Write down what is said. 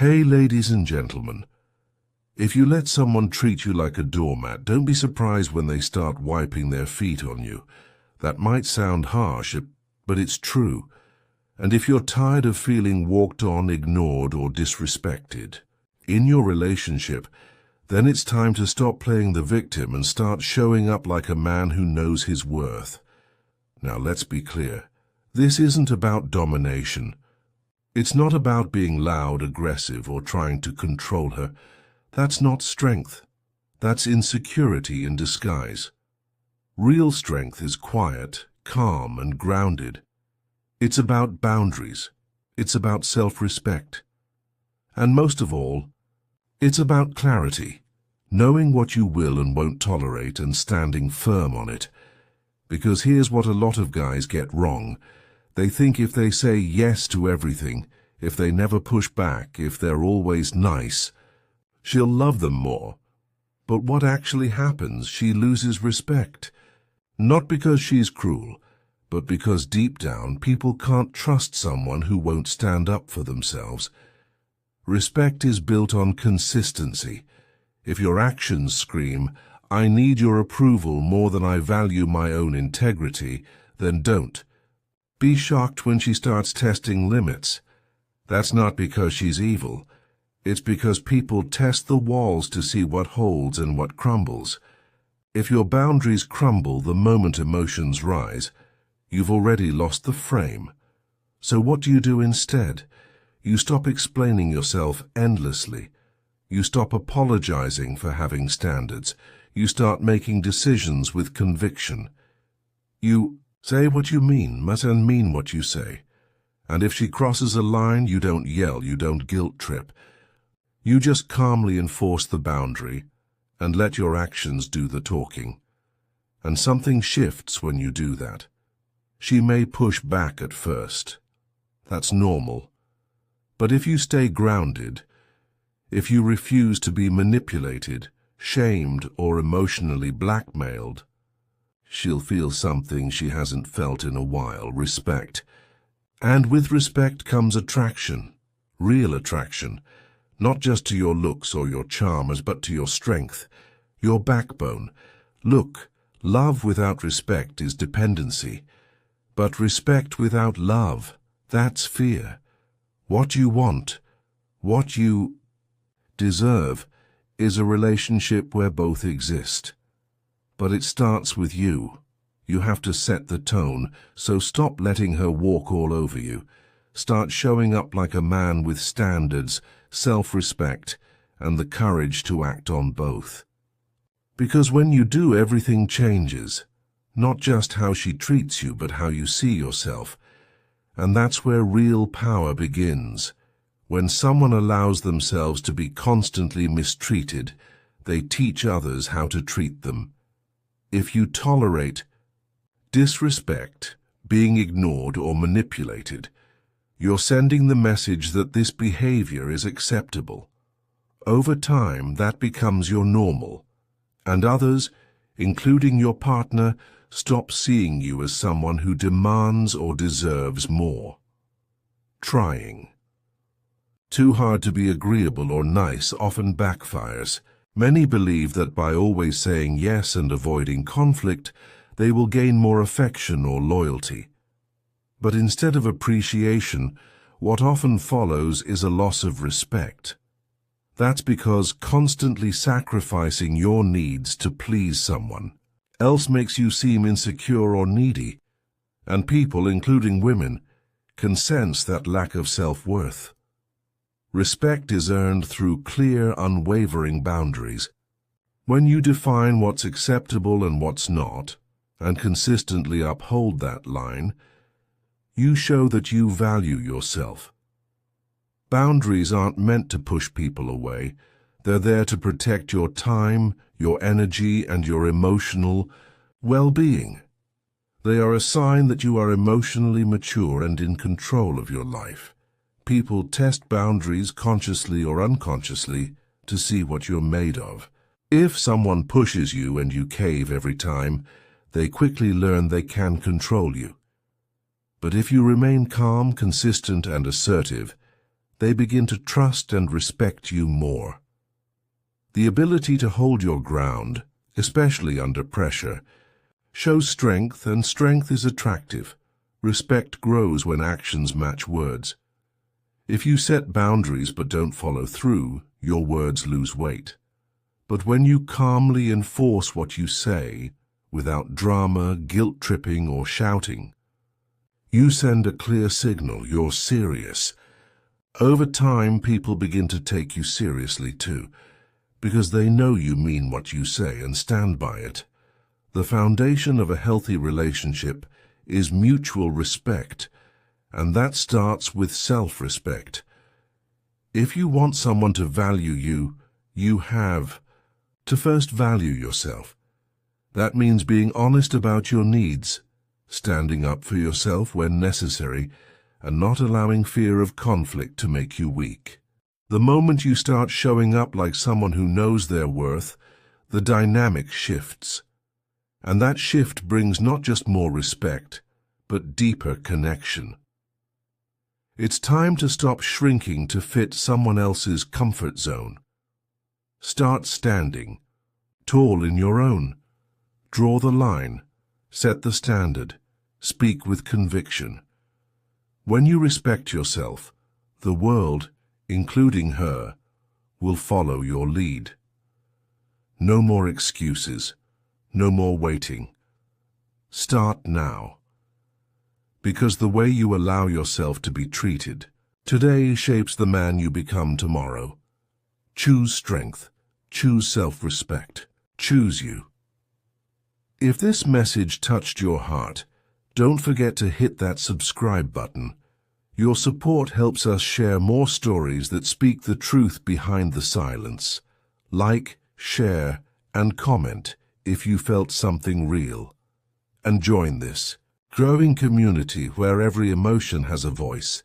Hey, ladies and gentlemen. If you let someone treat you like a doormat, don't be surprised when they start wiping their feet on you. That might sound harsh, but it's true. And if you're tired of feeling walked on, ignored, or disrespected in your relationship, then it's time to stop playing the victim and start showing up like a man who knows his worth. Now, let's be clear. This isn't about domination. It's not about being loud, aggressive, or trying to control her. That's not strength. That's insecurity in disguise. Real strength is quiet, calm, and grounded. It's about boundaries. It's about self-respect. And most of all, it's about clarity, knowing what you will and won't tolerate and standing firm on it. Because here's what a lot of guys get wrong. They think if they say yes to everything, if they never push back, if they're always nice, she'll love them more. But what actually happens? She loses respect. Not because she's cruel, but because deep down people can't trust someone who won't stand up for themselves. Respect is built on consistency. If your actions scream, "I need your approval more than I value my own integrity," then don't. Be shocked when she starts testing limits. That's not because she's evil. It's because people test the walls to see what holds and what crumbles. If your boundaries crumble the moment emotions rise, you've already lost the frame. So what do you do instead? You stop explaining yourself endlessly. You stop apologizing for having standards. You start making decisions with conviction. You say what you mean, and mean what you say. And if she crosses a line, you don't yell, you don't guilt trip. You just calmly enforce the boundary and let your actions do the talking. And something shifts when you do that. She may push back at first. That's normal. But if you stay grounded, if you refuse to be manipulated, shamed, or emotionally blackmailed, she'll feel something she hasn't felt in a while: respect. And with respect comes attraction, real attraction, not just to your looks or your charms, but to your strength, your backbone. Look, love without respect is dependency, but respect without love, that's fear. What you want, what you deserve, is a relationship where both exist. But it starts with you. You have to set the tone, so stop letting her walk all over you. Start showing up like a man with standards, self-respect, and the courage to act on both. Because when you do, everything changes. Not just how she treats you, but how you see yourself. And that's where real power begins. When someone allows themselves to be constantly mistreated, they teach others how to treat them. If you tolerate disrespect, being ignored or manipulated, you're sending the message that this behavior is acceptable. Over time, that becomes your normal, and others, including your partner, stop seeing you as someone who demands or deserves more. Trying too hard to be agreeable or nice often backfires. Many believe that by always saying yes and avoiding conflict, they will gain more affection or loyalty. But instead of appreciation, what often follows is a loss of respect. That's because constantly sacrificing your needs to please someone else makes you seem insecure or needy, and people, including women, can sense that lack of self-worth. Respect is earned through clear, unwavering boundaries. When you define what's acceptable and what's not, and consistently uphold that line, you show that you value yourself. Boundaries aren't meant to push people away. They're there to protect your time, your energy, and your emotional well-being. They are a sign that you are emotionally mature and in control of your life. People test boundaries consciously or unconsciously to see what you're made of. If someone pushes you and you cave every time, they quickly learn they can control you. But if you remain calm, consistent, and assertive, they begin to trust and respect you more. The ability to hold your ground, especially under pressure, shows strength, and strength is attractive. Respect grows when actions match words. If you set boundaries but don't follow through, your words lose weight. But when you calmly enforce what you say, without drama, guilt-tripping, or shouting, you send a clear signal you're serious. Over time, people begin to take you seriously too, because they know you mean what you say and stand by it. The foundation of a healthy relationship is mutual respect, and that starts with self-respect. If you want someone to value you, you have to first value yourself. That means being honest about your needs, standing up for yourself when necessary, and not allowing fear of conflict to make you weak. The moment you start showing up like someone who knows their worth, the dynamic shifts. And that shift brings not just more respect, but deeper connection. It's time to stop shrinking to fit someone else's comfort zone. Start standing, tall in your own. Draw the line, set the standard, speak with conviction. When you respect yourself, the world, including her, will follow your lead. No more excuses, no more waiting. Start now. Because the way you allow yourself to be treated today shapes the man you become tomorrow. Choose strength, choose self-respect, choose you. If this message touched your heart, don't forget to hit that subscribe button. Your support helps us share more stories that speak the truth behind the silence. Like, share, and comment if you felt something real. And join this growing community where every emotion has a voice